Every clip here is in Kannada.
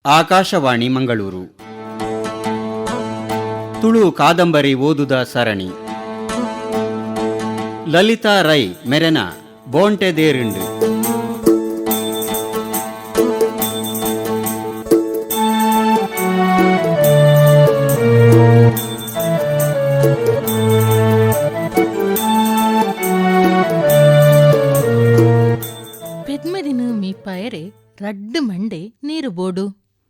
ಆಕಾಶವಾಣಿ ಮಂಗಳೂರು ತುಳು ಕಾದಂಬರಿ ಓದುದ ಸರಣಿ ಲಲಿತಾ ರೈ ಮೆರೆನ ಬೋಂಟೆ ದೇರಿಂಡು பெத்மெதினு மீப்பாயரே ரட்டு மண்டே நீரு போடு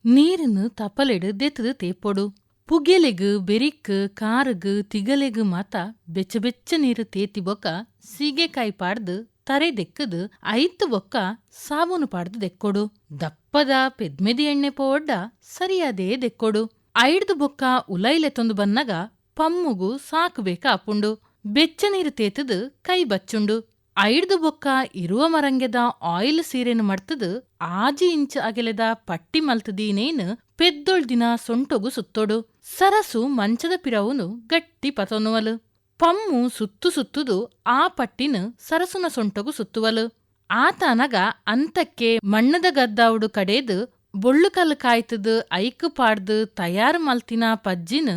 நீருன்னு தப்பலெடு தெத்துது தேப்போಡು ಪುಗೆಲೆಗು ಬೆರಿಕ್ಕು ಕಾರುಗು ತಿಗಲೆಗು ಮಾತ ಬೆಚ್ಚ ಬೆಚ್ಚ ನೀರು ತೇತಿ ಬೊಕ್ಕ ಸೀಗೆಕಾಯಿ ಪಾಡ್ದು ತರೆ ದೆಕ್ಕದು ಐತು ಬೊಕ್ಕ ಸಾಬೂನು ಪಾಡ್ದು ದೆಕ್ಕೊಡು ದಪ್ಪದ ಪೆದ್ಮೆದಿ ಎಣ್ಣೆ ಪೋಡ್ಡ ಸರಿಯಾದೇ ದೆಕ್ಕೊಡು ಐಡ್ದು ಬೊಕ್ಕ ಉಲೈಲೆ ತೊಂದು ಬನ್ನಗ ಪಮ್ಮುಗು ಸಾಕು ಬೇಕ ಅಪ್ಪುಂಡು ಬೆಚ್ಚ ನೀರು ತೇತದು ಕೈ ಬಚ್ಚುಂಡು ಐಡ್ದು ಬೊಕ್ಕ ಇರುವ ಮರಂಗೆದ ಆಯಿಲ್ ಸೀರೆನು ಮಡ್ತದು ಆಜಿ ಇಂಚ ಅಗೆಲೆದ ಪಟ್ಟಿ ಮಲ್ತದೀನೇನು ಪೆದ್ದೊಳ್ ದಿನ ಸೊಂಟೊಗು ಸುತ್ತೋಡು ಸರಸು ಮಂಚದ ಪಿರವುನು ಗಟ್ಟಿ ಪತೊನುವಲು ಪಮ್ಮು ಸುತ್ತುದು ಆ ಪಟ್ಟಿನು ಸರಸುನ ಸೊಂಟೊಗು ಸುತ್ತುವಲು ಆತನಗ ಅಂತಕ್ಕೆ ಮಣ್ಣದ ಗದ್ದಾವುಡು ಕಡೇದು ಬೊಳ್ಳುಕಲ್ಲು ಕಾಯ್ತದು ಐಕು ಪಾಡ್ದು ತಯಾರು ಮಲ್ತಿನ ಪಜ್ಜಿನು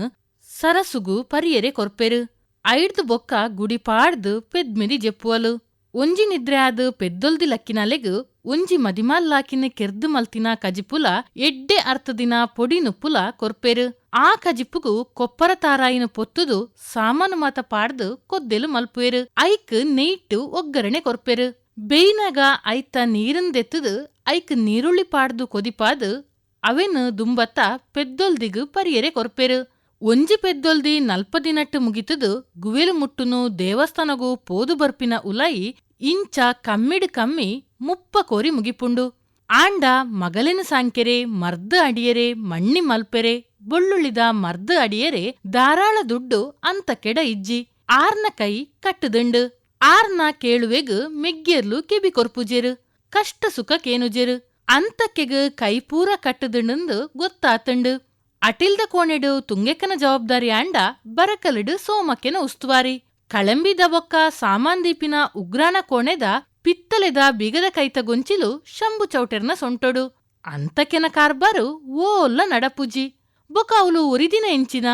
ಸರಸುಗು ಪರಿಯರೆ ಕೊರ್ಪೆರು ಐಡ್ದು ಬೊಕ್ಕ ಗುಡಿ ಪಾಡ್ದು ಪೆದ್ಮಿದಿ ಜೆಪ್ಪುವಲು ಒಂಜಿ ನಿದ್ರೆ ಆದು ಪೆದ್ದೊಲ್ದಿ ಲಕ್ಕಿನಲೆಗು ಒಂಜಿ ಮದಿಮಾಲ್ಲಾಕಿನ ಕೆರ್ದು ಮಲ್ತಿನ ಕಜಿಪುಲ ಎಡ್ಡೆ ಅರ್ಥದಿನ ಪೊಡಿ ನುಪ್ಪುಲ ಕೊರ್ಪೆರು ಆ ಕಜಿಪ್ಪುಗು ಕೊಪ್ಪರ ತಾರಾಯಿನ ಪೊತ್ತುದು ಸಾಮಾನು ಮಾತ ಪಾಡ್ದು ಕೊದ್ದೆಲು ಮಲ್ಪುವೆರು ಐಕ್ ನೆಯ್ಟು ಒಗ್ಗರಣೆ ಕೊರ್ಪೆರು ಬೇಯ್ನಾಗ ಐತ ನೀರಂದೆತ್ತದು ಐಕ್ ನೀರುಳ್ಳಿ ಪಾಡ್ದು ಕೊದಿಪಾದು ಅವೆನು ದುಂಬತ್ತ ಪೆದ್ದೊಲ್ದಿಗು ಪರಿಯರೆ ಕೊರ್ಪೆರು ಒಂಜಿ ಪೆದ್ದೊಲ್ದಿ ನಲ್ಪದಿನಟ್ಟು ಮುಗಿತದು ಗುವೆಲು ಮುಟ್ಟುನು ದೇವಸ್ಥಾನಗೂ ಪೋದು ಬರ್ಪಿನ ಉಲಾಯಿ ಇಂಚ ಕಮ್ಮಿಡು ಕಮ್ಮಿ ಮುಪ್ಪ ಕೋರಿ ಮುಗಿಪುಂಡು ಆಂಡ ಮಗಲಿನ ಸಾಂಕೆರೆ ಮರ್ದ ಅಡಿಯರೆ ಮಣ್ಣಿ ಮಲ್ಪೆರೆ ಬೊಳ್ಳುಳಿದ ಮರ್ದ ಅಡಿಯರೆ ಧಾರಾಳ ದುಡ್ಡು ಅಂತ ಕೆಡ ಇಜ್ಜಿ ಆರ್ನ ಕೈ ಕಟ್ಟುದುಂಡು ಆರ್ನ ಕೇಳುವೆಗು ಮೆಗ್ಗೆರ್ಲು ಕಿಬಿ ಕೊರ್ಪುಜೆರು ಕಷ್ಟ ಸುಖ ಕೇನುಜೆರು ಅಂತಕ್ಕೆಗು ಕೈ ಪೂರ ಕಟ್ಟುದುಂಡು ಗೊತ್ತಾತುಂಡು ಅಟಿಲ್ದ ಕೋಣೆಡು ತುಂಗೆಕ್ಕನ ಜವಾಬ್ದಾರಿ ಆಂಡ ಬರಕಲಿಡು ಸೋಮಕ್ಕೆನ ಉಸ್ತುವಾರಿ ಕಳಂಬಿದ ಬೊಕ್ಕ ಸಾಮಾನ್ದೀಪಿನ ಉಗ್ರಾಣ ಕೋಣೆದ ಪಿತ್ತಲೆದ ಬಿಗದ ಕೈತ ಗೊಂಚಿಲು ಶಂಭು ಚೌಟೆರ್ನ ಸೊಂಟೊಡು ಅಂತಕೆನ ಕಾರ್ಬಾರು ಓಲ್ಲ ನಡಪುಜಿ ಬೊಕ ಅವಳು ಒರಿದಿನ ಎಂಚಿನ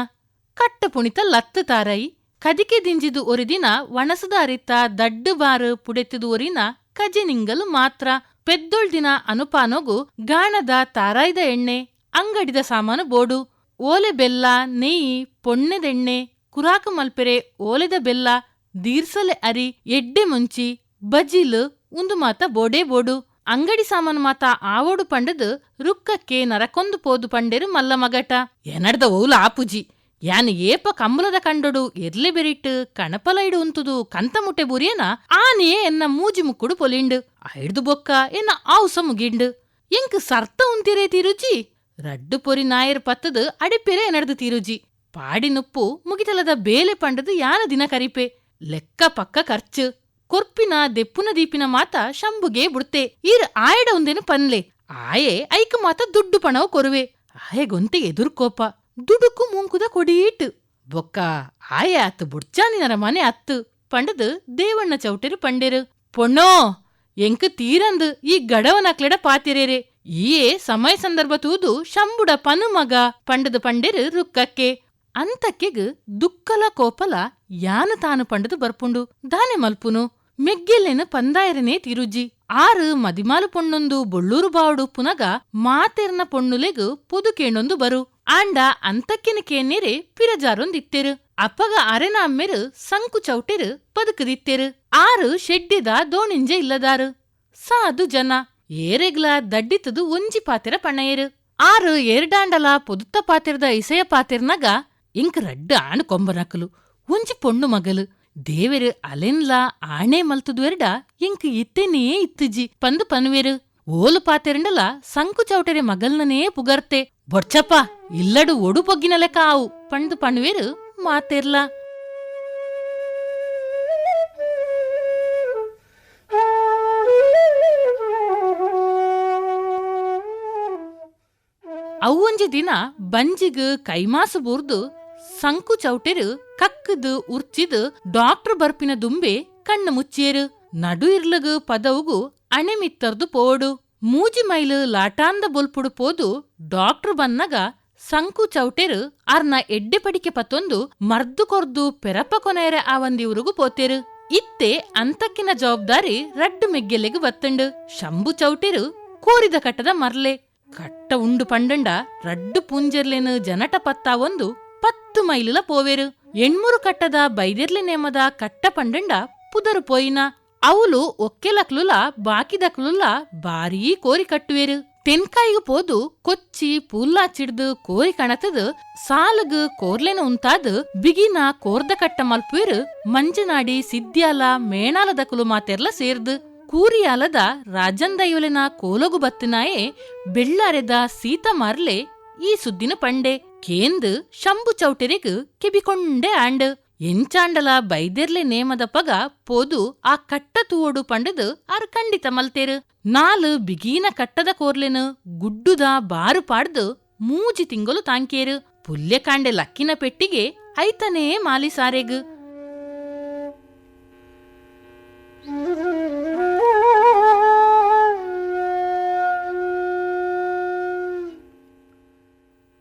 ಕಟ್ಟ ಪುಣಿತ ಲತ್ತು ತಾರೈ ಕದಿಕೆ ದಿಂಜಿದು ಒರಿದಿನ ವಣಸದ ಅರಿತ ದಡ್ಡು ಬಾರು ಪುಡೆತಿದು ಒರಿನ ಕಜೆ ನಿಂಗಲು ಮಾತ್ರ ಪೆದ್ದೊಳ್ ದಿನ ಅನುಪಾನೋಗು ಗಾಣದ ತಾರಾಯ್ದ ಎಣ್ಣೆ ಅಂಗಡಿದ ಸಾಮಾನು ಬೋಡು ಓಲೆ ಬೆಲ್ಲ ನೆಯ್ಯಿ ಪೊಣ್ಣೆದೆಣ್ಣೆ ಕುರಾಕು ಮಲ್ಪೆರೆ ಓಲೆದ ಬೆಲ್ಲ ದೀರ್ಸಲೆ ಅರಿ ಎಡ್ಡೆ ಮುಂಚಿ ಬಜಿಲು ಉಂದು ಮಾತ ಬೋಡೇ ಬೋಡು ಅಂಗಡಿ ಸಾಮಾನು ಮಾತ ಆವೋಡು ಪಂಡದು ರುಕ್ಕಕ್ಕೆ ನರಕೊಂದು ಪೋದು ಪಂಡೆರು ಮಲ್ಲ ಮಗಟ ಎನಡ್ದ ಓಲ ಆಪುಜಿ ಯಾನ್ ಏಪ ಕಂಬಲದ ಕಂಡೊಡು ಎರ್ಲೆ ಬೆರಿಟ್ಟು ಕಣಪಲ ಇಡು ಉಂತುದು ಕಂತ ಮುಟ್ಟೆ ಬುರಿಯನ ಆನೆಯೇ ಎನ್ನ ಮೂಜಿ ಮುಕ್ಕುಡು ಪೊಲಿಂಡು ಐಡ್ದು ಬೊಕ್ಕ ಎನ್ನ ಆವುಸ ಮುಗಿಂಡು ಎಂಕ್ ಸರ್ತ ಉಂತಿರೇ ತಿರುಜಿ ರಡ್ಡು ಪೊರಿ ನಾಯರ್ ಪತ್ತದು ಅಡಿಪೆರೆ ಎನಡ್ದು ತೀರುಜಿ ಪಾಡಿನುಪ್ಪು ಮುಗಿತಲದ ಬೇಲೆ ಪಂಡದು ಯಾನ ದಿನ ಕರಿಪೆ ಲೆಕ್ಕ ಪಕ್ಕ ಖರ್ಚು ಕೊರ್ಪಿನ ದೆಪ್ಪುನ ದೀಪಿನ ಮಾತ ಶಂಭುಗೆ ಬುಡ್ತೆ ಈರ್ ಆಯಡ ಒಂದೇನು ಪನ್ಲೆ ಆಯೆ ಐಕ ಮಾತ ದುಡ್ಡು ಪಣವು ಕೊರುವೆ ಆಯೆ ಗೊಂತೆ ಎದುರ್ಕೋಪ ದುಡುಕು ಮುಂಕುದ ಕೊಡೀಟು ಬೊಕ್ಕ ಆಯೆ ಅತ್ತು ಬುಡ್ಚಾನಿನರ ಮನೆ ಅತ್ತು ಪಂಡದು ದೇವಣ್ಣ ಚೌಟೆರು ಪಂಡೆರು ಪೊಣ್ಣೋ ಎಂಕ್ ತೀರಂದು ಈ ಗಡವನಕ್ಲೆಡ ಪಾತಿರೇರೆ ಈಯೇ ಸಮಯ ಸಂದರ್ಭ ತೂದು ಶಂಬುಡ ಪನು ಮಗ ಪಂಡದು ಪಂಡೆರು ರುಕ್ಕಕ್ಕೆ ಅಂತಕ್ಕೆಗ್ ದುಕ್ಕಲ ಕೋಪಲ ಯಾನು ತಾನು ಪಂಡದು ಬರ್ಪುಂಡು ದಾನೆ ಮಲ್ಪುನು ಮೆಗ್ಗೆಲ್ಲೆನು ಪಂದಾಯರನೇ ತಿರುಜಿ ಆರು ಮದಿಮಾಲು ಪೊಣ್ಣೊಂದು ಬೊಳ್ಳೂರು ಬಾವುಡು ಪುನಗ ಮಾತೆರ್ನ ಪೊಣ್ಣುಲೆಗು ಪುದುಕೇಣೊಂದು ಬರು ಆಂಡ ಅಂತಕ್ಕಿನ ಕೇನ್ನೆರೆ ಪಿರಜಾರೊಂದಿತ್ತೆರು ಅಪ್ಪಗ ಅರೆನ ಅಮ್ಮೆರು ಸಂಕು ಚೌಟೆರು ಬದುಕದಿತ್ತೆರು ಆರು ಶೆಡ್ಡಿದ ದೋಣಿಂಜ ಇಲ್ಲದಾರು ಸಾದು ಜನ ಏರೆಗ್ಲ ದಡ್ಡಿತದು ಒಂಜಿ ಪಾತೆರ ಪಣಯರು ಆರು ಏರ್ಡಾಂಡಲ ಪೊದುತ್ತ ಪಾತೆರ್ದ ಇಸೆಯ ಪಾತೆರ್ನಗ ಇಂಕ್ ರಡ್ಡು ಆಣು ಕೊಂಬನಕಲು ಒಂಜಿ ಪೊಣ್ಣು ಮಗಲು ದೇವೆರು ಅಲೆನ್ಲ ಆಣೆ ಮಲ್ತುದು ಎರ್ಡ ಇಂಕ್ ಇತ್ತೆನೇ ಇತ್ತುಜಿ ಪಂದು ಪನ್ವೆರು ಓಲು ಪಾತೆರಂಡಲ ಸಂಕು ಚೌಟೆರೆ ಮಗಲ್ನನೇ ಪುಗರ್ತೆ ಬೊಡ್ಚಪ್ಪ ಇಲ್ಲಡು ಒಡು ಪೊಗ್ಗಿನ ಲೆಕ್ಕ ಆವು ಪಂದು ಪಣ್ವೇರು ಮಾತೆರ್ಲ ಅವೊಂಜಿ ದಿನ ಬಂಜಿಗ್ ಕೈಮಾಸು ಬೂರ್ದು ಸಂಕು ಚೌಟೆರು ಕಕ್ಕದು ಉರ್ಚಿದು ಡಾಕ್ಟರ್ ಬರ್ಪಿನ ದುಂಬೆ ಕಣ್ಣು ಮುಚ್ಚಿಯರು ನಡು ಇರ್ಲಗು ಪದವುಗು ಅಣೆ ಮಿತ್ತರ್ದು ಪೋಡು ಮೂಜಿ ಮೈಲು ಲಾಟಾಂದ ಬೊಲ್ಪುಡು ಪೋದು ಡಾಕ್ಟ್ರು ಬನ್ನಗ ಸಂಕು ಚೌಟೆರು ಅರ್ನ ಎಡ್ಡೆ ಪಡಿಕೆ ಪತ್ತೊಂದು ಮರ್ದು ಕೊರ್ದು ಪೆರಪ ಕೊನೆಯರೆ ಆವಂದಿವ್ರಿಗೂ ಪೋತೆರು. ಇತ್ತೆ ಅಂತಕ್ಕಿನ ಜವಾಬ್ದಾರಿ ರಡ್ಡು ಮೆಗ್ಗೆಲೆಗು ಬತ್ತಂಡು. ಶಂಭು ಚೌಟೆರು ಕೋರಿದ ಕಟ್ಟದ ಮರ್ಲೆ ಕಟ್ಟ ಉಂಡು ಪಂಡಂಡ ರಡ್ಡು ಪುಂಜೆರ್ಲೆನು ಜನಟ ಪತ್ತಾ ಒಂದು 10 ಮೈಲುಲ ಪೋವೆರು. 8 ಕಟ್ಟದ ಬೈದೆರ್ಲೆ ನೇಮದ ಕಟ್ಟ ಪಂಡಂಡ ಪುದರು ಪೋಯಿನ ಅವಳು ಒಕ್ಕೆಲಕ್ಲುಲ ಬಾಕಿದಕ್ಲುಲ ಬಾರೀ ಕೋರಿ ಕಟ್ಟುವೆರು. ತೆನ್ಕಾಯಿಗು ಪೋದು ಕೊಚ್ಚಿ ಪೂಲ್ಲಾ ಚಿಡ್ದು ಕೋರಿ ಕಣತದು ಸಾಲಗು ಕೋರ್ಲೆನ ಉಂತಾದು ಬಿಗಿನ ಕೋರ್ದ ಕಟ್ಟ ಮಲ್ಪುವೆರು. ಮಂಜನಾಡಿ ಸಿದ್ಯಾಲ ಮೇಣಾಲದಕುಲು ಮಾತೆರ್ಲ ಸೇರ್ದು ಕೂರಿಯಾಲದ ರಾಜಂದೈವಲೆನ ಕೋಲಗು ಬತ್ತಿನಾಯೇ ಬೆಳ್ಳಾರೆದ ಸೀತ ಮಾರ್ಲೆ ಈ ಸುದ್ದಿನ ಪಂಡೆ ಕೇಂದು ಶಂಭು ಚೌಟೆರೆಗು ಕೆಬಿಕೊಂಡೆ ಆಂಡ್ ಎಂಚಾಂಡಲ ಬೈದೆರ್ಲೆ ನೇಮದ ಪಗ ಪೋದು ಆ ಕಟ್ಟ ತೂವಡು ಪಂಡದು ಆರು ಖಂಡಿತ ಮಲ್ತೇರು. 4 ಬಿಗೀನ ಕಟ್ಟದ ಕೋರ್ಲೆನು ಗುಡ್ಡುದ ಬಾರು ಪಾಡ್ದು 3 ತಿಂಗಳು ತಾಂಕೇರು. ಪುಲ್ಯ ಕಾಂಡೆ ಲಕ್ಕಿನ ಪೆಟ್ಟಿಗೆ ಐತನೇ ಮಾಲಿ ಸಾರೆಗು.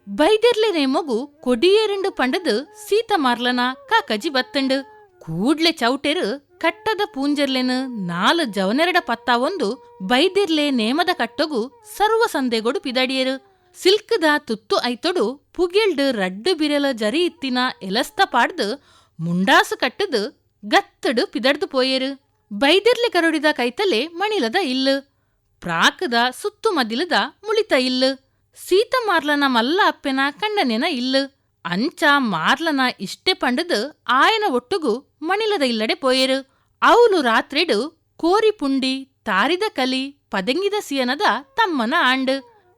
ಬೈದೆರ್ಲೆ ನೇಮಗು ಕೊಡಿಯೇರೆಂಡು ಪಂಡದು ಸೀತ ಮಾರ್ಲನ ಕಾಕಜಿ ಬತ್ತಂಡು. ಕೂಡ್ಲೆ ಚೌಟೆರು ಕಟ್ಟದ ಪೂಂಜೆರ್ಲೆನು 4 ಜವನೆರಡ ಪತ್ತಾ ಒಂದು ಬೈದೆರ್ಲೆ ನೇಮದ ಕಟ್ಟಗು ಸರ್ವ ಸಂದೆಗೊಡು ಪಿದಡಿಯರು. ಸಿಲ್ಕದ ತುತ್ತು ಐತೊಡು ಪುಗೆಲ್ಡು ರಡ್ಡು ಬಿರೆಲ ಜರಿ ಇತ್ತಿನ ಎಲಸ್ತ ಪಾಡ್ದು ಮುಂಡಾಸು ಕಟ್ಟದು ಗತ್ತಡು ಪಿದಡ್ದು ಪೋಯರು. ಬೈದೆರ್ಲೆ ಕರುಡಿದ ಕೈತಲೆ ಮಣಿಲದ ಇಲ್ಲು, ಪ್ರಾಕದ ಸುತ್ತು ಮದಿಲದ ಮುಳಿತ ಇಲ್ಲು, ಸೀತ ಮಾರ್ಲನ ಮಲ್ಲ ಅಪ್ಪೆನ ಕಂಡನೆನ ಇಲ್ಲು. ಅಂಚ ಮಾರ್ಲನ ಇಷ್ಟೆ ಪಂಡದು ಆಯನ ಒಟ್ಟುಗು ಮಣಿಲದ ಇಲ್ಲಡೆ ಪೋಯರು. ಅವಳು ರಾತ್ರೆಡು ಕೋರಿ ಪುಂಡಿ ತಾರಿದ ಕಲಿ ಪದಂಗಿದ ಸಿಯನದ ತಮ್ಮನ ಆಂಡು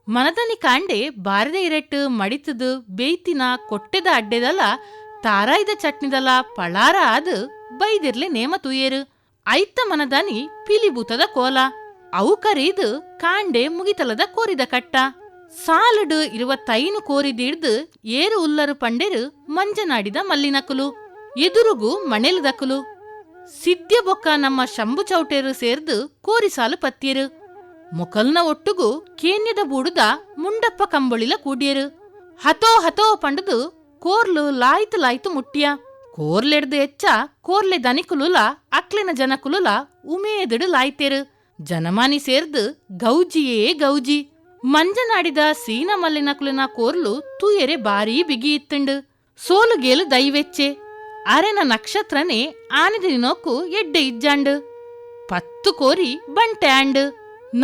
ಮನದನಿ ಕಾಂಡೆ ಬಾರಿದ ಇರೆಟ್ಟು ಮಡಿತದು ಬೇಯ್ತಿನ ಕೊಟ್ಟೆದ ಅಡ್ಡೆದಲ ತಾರಾಯ್ದ ಚಟ್ನಿದಲ ಪಳಾರ ಆದು ಬೈದಿರ್ಲೆ ನೇಮ ತುಯ್ಯರು. ಐತ ಮನದನಿ ಪಿಲಿಬೂತದ ಕೋಲ ಅವು ಕರೀದು ಕಾಂಡೆ ಮುಗಿತಲದ ಕೋರಿದ ಕಟ್ಟ ಸಾಲಡು 25 ಕೋರಿದಿಡ್ದು ಏರು ಉಲ್ಲರು ಪಂಡೆರು ಮಂಜನಾಡಿದ ಮಲ್ಲಿನಕುಲು ಎದುರುಗು ಮಣೆಲದಕುಲು. ಸಿದ್ಯ ಬೊಕ್ಕ ನಮ್ಮ ಶಂಭು ಚೌಟೆರು ಸೇರ್ದು ಕೋರಿ ಸಾಲು ಪತ್ತಿಯರು. ಮೊಕಲ್ನ ಒಟ್ಟುಗು ಕೇನ್ಯದ ಬೂಡುದ ಮುಂಡಪ್ಪ ಕಂಬಳಿಲ ಕೂಡಿಯರು. ಹತೋ ಹತೋ ಪಂಡದು ಕೋರ್ಲು ಲಾಯ್ತು ಮುಟ್ಟಿಯ ಕೋರ್ಲೆಡ್ದು ಎಚ್ಚ ಕೋರ್ಲೆ ದನಿಕುಲುಲ ಅಕ್ಲೆನ ಜನಕುಲುಲ ಉಮೇದಡು ಲಾಯ್ತೆರು. ಜನಮಾನಿ ಸೇರ್ದು ಗೌಜಿಯೇ ಗೌಜಿ ಮಂಜನಾಡಿದ ಸೀನ ಮಲ್ಲಿನಕುಲಿನ ಕೋರ್ಲು ತೂಯರೆ ಬಾರೀ ಬಿಗಿ ಇತ್ತುಂಡು. ಸೋಲುಗೇಲು ದೈವೆಚ್ಚೆ ಅರೆನ ನಕ್ಷತ್ರನೇ ಆನಿದ ನೋಕು ಎಡ್ಡೆ ಇಜ್ಜಾಂಡು. 10 ಕೋರಿ ಬಂಟೆ ಆಂಡು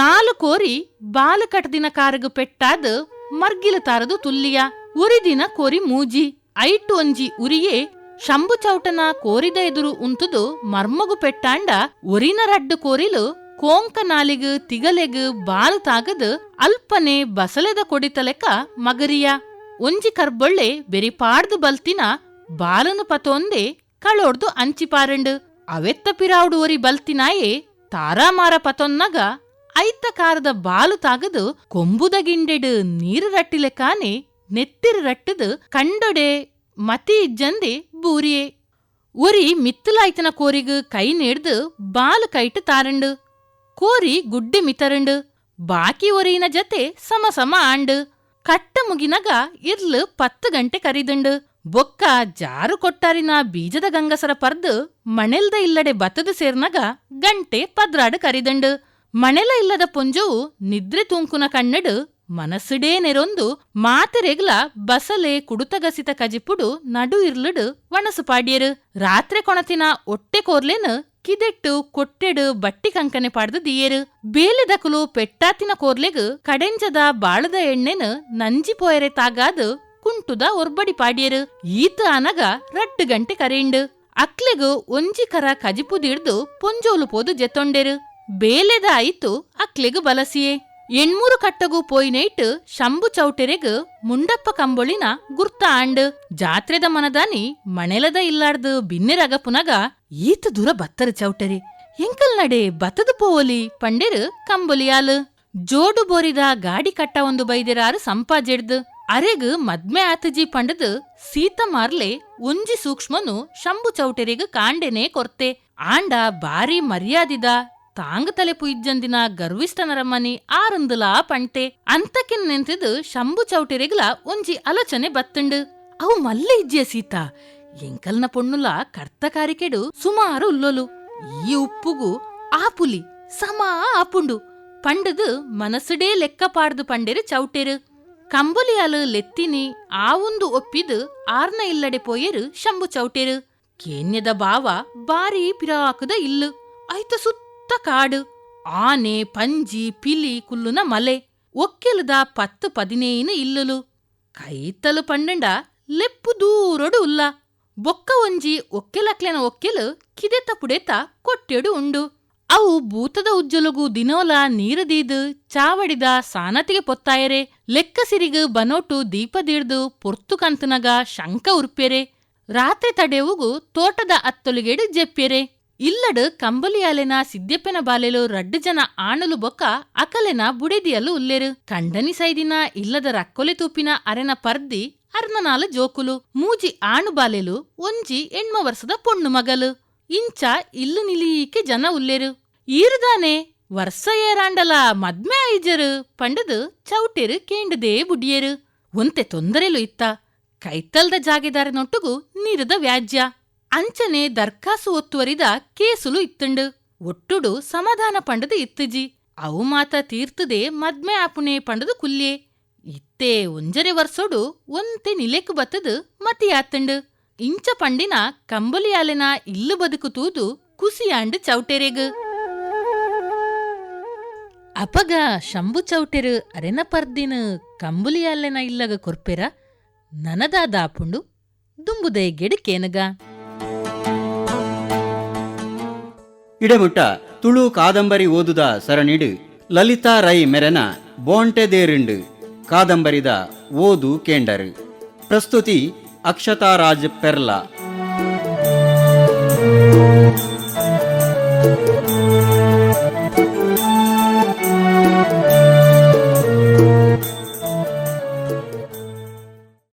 4 ಕೋರಿ ಬಾಲು ಕಟ್ದಿನ ಕಾರಗು ಪೆಟ್ಟಾದು ಮರ್ಗಿಲು ತಾರದು ತುಲ್ಲಿಯ ಉರಿದಿನ ಕೋರಿ ಮೂಜಿ ಐಟು ಒಂಜಿ ಉರಿಯೇ ಶಂಭು ಚೌಟನ ಕೋರಿದ ಎದುರು ಉಂತುದು ಮರ್ಮಗು ಪೆಟ್ಟಾಂಡ ಒರಿನ ರಡ್ಡು ಕೋರಿಲು ಕೋಂಕ ನಾಲಿಗು ತಿಗಲೆಗು ಬಾಲು ತಾಗದು ಅಲ್ಪನೆ ಬಸಲೆದ ಕೊಡಿತಲೆಕ ಮಗರಿಯ ಒಂಜಿ ಕರ್ಬೊಳ್ಳೆ ಬೆರಿಪಾಡ್ದು ಬಲ್ತಿನ ಬಾಲನು ಪತೊಂದೆ ಕಳೋಡ್ದು ಅಂಚಿಪಾರಂಡು ಅವೆತ್ತ ಪಿರಾವುಡು ಒರಿ ಬಲ್ತಿನಾಯೇ ತಾರಾಮಾರ ಪತೊನ್ನಗ ಐತ ಕಾರದ ಬಾಲು ತಾಗದು ಕೊಂಬುದ ಗಿಂಡೆಡು ನೀರು ರಟ್ಟಿಲೆ ಕಾನೆ ನೆತ್ತಿರು ರಟ್ಟದು ಕಂಡೊಡೆ ಮತಿ ಇಜ್ಜಂದೆ ಬೂರಿಯೇ ಒರಿ ಮಿತ್ತಲಾಯ್ತನ ಕೋರಿಗು ಕೈ ನೇಡ್ದು ಬಾಲು ಕೈಟು ತಾರಂಡು ಕೋರಿ ಗುಡ್ಡೆ ಮಿತರಂಡು ಬಾಕಿ ಒರಿಯಿನ ಜತೆ ಸಮ ಆಂಡು ಕಟ್ಟ ಮುಗಿನಗ ಇರ್ಲು 10 ಗಂಟೆ ಕರಿದುಂಡು ಬೊಕ್ಕ ಜಾರು ಕೊಟ್ಟಾರಿನ ಬೀಜದ ಗಂಗಸರ ಪರ್ದು ಮಣೆಲ್ದ ಇಲ್ಲಡೆ ಬತ್ತದು ಸೇರ್ನಗ ಗಂಟೆ ಪದ್ರಾಡು ಕರಿದುಂಡು ಮಣೆಲ ಇಲ್ಲದ ಪುಂಜವು ನಿದ್ರೆ ತೂಂಕುನ ಕಣ್ಣಡು ಮನಸ್ಸುಡೇ ನೆರೊಂದು ಮಾತೆರೆಗ್ಲ ಬಸಲೆ ಕುಡುತಗಸಿತ ಕಜಿಪುಡು ನಡು ಇರ್ಲುಡು ವಣಸು ಪಾಡ್ಯರು. ರಾತ್ರೆ ಕೊಣತಿನ ಒಟ್ಟೆ ಕೋರ್ಲೆನು ಕಿದೆಟ್ಟು ಕೊಟ್ಟೆಡು ಬಟ್ಟಿ ಕಂಕನೆ ಪಾಡ್ದು ದಿಯೇರು. ಬೇಲೆದಕುಲು ಪೆಟ್ಟಾತಿನ ಕೋರ್ಲೆಗು ಕಡೆಂಜದ ಬಾಳದ ಎಣ್ಣೆನು ನಂಜಿ ಪೋಯರೆ ತಾಗಾದು ಕುಂಟುದ ಒರ್ಬಡಿ ಪಾಡ್ಯರು. ಈತ ಅನಗ 2 ಗಂಟೆ ಕರೆಂಡು ಅಕ್ಲೆಗು ಒಂಜಿ ಕರ ಕಜಿಪುದಿಡ್ದು ಪೊಂಜೋಲು ಪೋದು ಜೆತ್ತೊಂಡೆರು. ಬೇಲೆದ ಆಯ್ತು ಅಕ್ಲೆಗು ಬಲಸಿಯೇ 8 ಕಟ್ಟಗು ಪೋಯಿನೈಟ್ ಶಂಭು ಚೌಟೆರೆಗು ಮುಂಡಪ್ಪ ಕಂಬೊಳಿನ ಗುರ್ತ ಆಂಡು ಜಾತ್ರೆದ ಮನದಾನಿ ಮಣೆಲದ ಇಲ್ಲಾರ್ದು ಬಿನ್ನೆರಗ ಪುನಗ ಈತ ದೂರ ಬತ್ತರು ಚೌಟರಿ ಎಂಕಲ್ ನಡೆ ಬತ್ತದು ಪೋವಲಿ ಪಂಡೆರು ಕಂಬೊಲಿಯಾಲು ಜೋಡು ಬೋರಿದ ಗಾಡಿ ಕಟ್ಟ ಒಂದು ಬೈದೆರಾರು ಸಂಪಾಜೆಡ್ದು ಅರೆಗು ಮದ್ಮೆ ಆತಜಿ ಪಂಡದು ಸೀತ ಮಾರ್ಲೆ ಒಂಜಿ ಸೂಕ್ಷ್ಮನು ಶಂಭು ಚೌಟೆರೆಗು ಕಾಂಡೆನೆ ಕೊರ್ತೆ ಆಂಡ ಬಾರಿ ಮರ್ಯಾದಿದ ತಾಂಗ ತಲೆ ಪುಯ್ಜಂದಿನ ಗರ್ವಿಷ್ಠನರಮ್ಮನಿ ಆರಂದುಲಾ ಪಂಟೆ ಅಂತಕಿನ್ ನೆಂತಿದು ಶಂಭು ಚೌಟಿರೆಗ್ಲ ಒಂಜಿ ಆಲೋಚನೆ ಬತ್ತುಂಡು. ಅವು ಮಲ್ಲ ಇಜ್ಜಿಯ ಸೀತಾ ಎಂಕಲ್ನ ಪೊಣ್ಣುಲ ಕರ್ತಕಾರಿಕೆಡು ಸುಮಾರು ಉಲ್ಲೋಲು. ಈ ಉಪ್ಪುಗು ಆ ಪುಲಿ ಸಮ ಆಪುಂಡು ಪಂಡದು ಮನಸ್ಸುಡೇ ಲೆಕ್ಕ ಪಾಡ್ದು ಪಂಡೆರು ಚೌಟೆರು. ಕಂಬುಲಿಯಾಲು ಲೆತ್ತಿನಿ ಆವುಂದು ಒಪ್ಪಿದು ಆರ್ನ ಇಲ್ಲಡೆ ಪೋಯರು ಶಂಭು ಚೌಟೆರು. ಕೇನ್ಯದ ಬಾವ ಬಾರಿ ಪಿರಾಕದ ಇಲ್ಲು ಐತ ಸುತ್ತ ಕಾಡು, ಆನೆ ಪಂಜಿ ಪಿಲಿ ಕುಲ್ಲುನ ಮಲೆ, ಒಕ್ಕೆಲುದ 10-15 ಇಲ್ಲುಲು. ಕೈತಲು ಪಂಡಂಡ ಲೆಪ್ಪು ದೂರೊಡು ಉಲ್ಲ. ಬೊಕ್ಕ ಒಂಜಿ ಒಕ್ಕೆಲಕ್ಲೆನ ಒಕ್ಕೆಲು ಕಿದೆತ ಪುಡೆತ ಕೊಟ್ಟೆಡು ಉಂಡು. ಅವು ಭೂತದ ಉಜ್ಜಲುಗು ದಿನೋಲ ನೀರುದೀದು ಚಾವಡಿದ ಸಾನತಿಗೆ ಪೊತ್ತಾಯರೆ. ಲೆಕ್ಕ ಸಿರಿಗು ಬನೋಟು ದೀಪದೀಡ್ದು ಪೊರ್ತು ಕಂತನಗ ಶಂಕ ಉರ್ಪೆರೆ. ರಾತ್ರಿ ತಡೆವುಗು ತೋಟದ ಅತ್ತೊಲಿಗೆಡು ಜೆಪ್ಪೆರೆ. ಇಲ್ಲಡು ಕಂಬಲಿಯಾಲೆನ ಸಿದ್ದೆಪ್ಪೆನ ಬಾಲೆಲು 2 ಜನ ಆಣಲು ಬೊಕ್ಕ ಅಕಲೆನ ಬುಡೆದಿಯಲು ಉಲ್ಲೆರು. ಕಂಡನಿ ಸೈದಿನ ಇಲ್ಲದ ರಕ್ಕೊಲೆ ತೂಪಿನ ಅರೆನ ಪರ್ದಿ ಅರ್ನನಾಲ ಜೋಕುಲು. ಮೂಜಿ ಆಣು ಬಾಲೆಲು ಒಂಜಿ 8 ವರ್ಷದ ಪೊಣ್ಣು ಮಗಲು. ಇಂಚ ಇಲ್ಲು ನಿಲೀಕೆ ಜನ ಉಲ್ಲೆರು. ಈರುದಾನೆ ವರ್ಷ ಏರಾಂಡಲ ಮದ್ಮೆ ಐಜರು ಪಂಡದು ಚೌಟೆರು ಕೇಂಡದೇ ಬುಡಿಯರು. ಒಂತೆ ತೊಂದರೆಲು ಇತ್ತ. ಕೈತಲ್ದ ಜಾಗೆದಾರನೊಟ್ಟುಗು ನೀರುದ ವ್ಯಾಜ್ಯ. ಅಂಚನೆ ದರ್ಖಾಸು ಒತ್ತುವರಿದ ಕೇಸುಲು ಇತ್ತುಂಡು. ಒಟ್ಟುಡು ಸಮಾಧಾನ ಪಂಡದು ಇತ್ತುಜಿ. ಅವು ಮಾತ ತೀರ್ತದೆ ಮದ್ಮೆ ಆಪುಣೆ ಪಂಡದು ಕುಲ್ಯೆ. ಇತ್ತೇ ಒಂಜರೆ ವರ್ಷೋಡು ಒಂತೆ ನಿಲೆಕು ಬತ್ತದು ಮತಿಯಾತುಂಡು. ಇಂಚ ಪಂಡಿನ ಕಂಬಲಿಯಾಲೆನ ಇಲ್ಲು ಬದುಕು ತೂದು ಕುಸಿಯಾಂಡು ಚೌಟೆರೆಗು. ಅಪಗ ಶಂಭು ಚೌಟೆರು ಅರೆನ ಪರ್ದಿನ ಕಂಬುಲಿಯಾಲೆನ ಇಲ್ಲಗ ಕೊರ್ಪೆರ ನನದಾದ ಆಪುಂಡು ದುಂಬುದೇ ಗೆಡುಕೇನಗ. ಇಡಮುಟ್ಟ ತುಳು ಕಾದಂಬರಿ ಓದುದ ಸರಣಿಡು ಲಲಿತಾ ರೈ ಮೆರೆನ ಬೋಂಟೆದೇರುಂಡು ಕಾದಂಬರಿದ ಓದು ಕೇಂಡರು. ಪ್ರಸ್ತುತಿ ಅಕ್ಷತಾರಾಜ್ ಪೆರ್ಲಾ.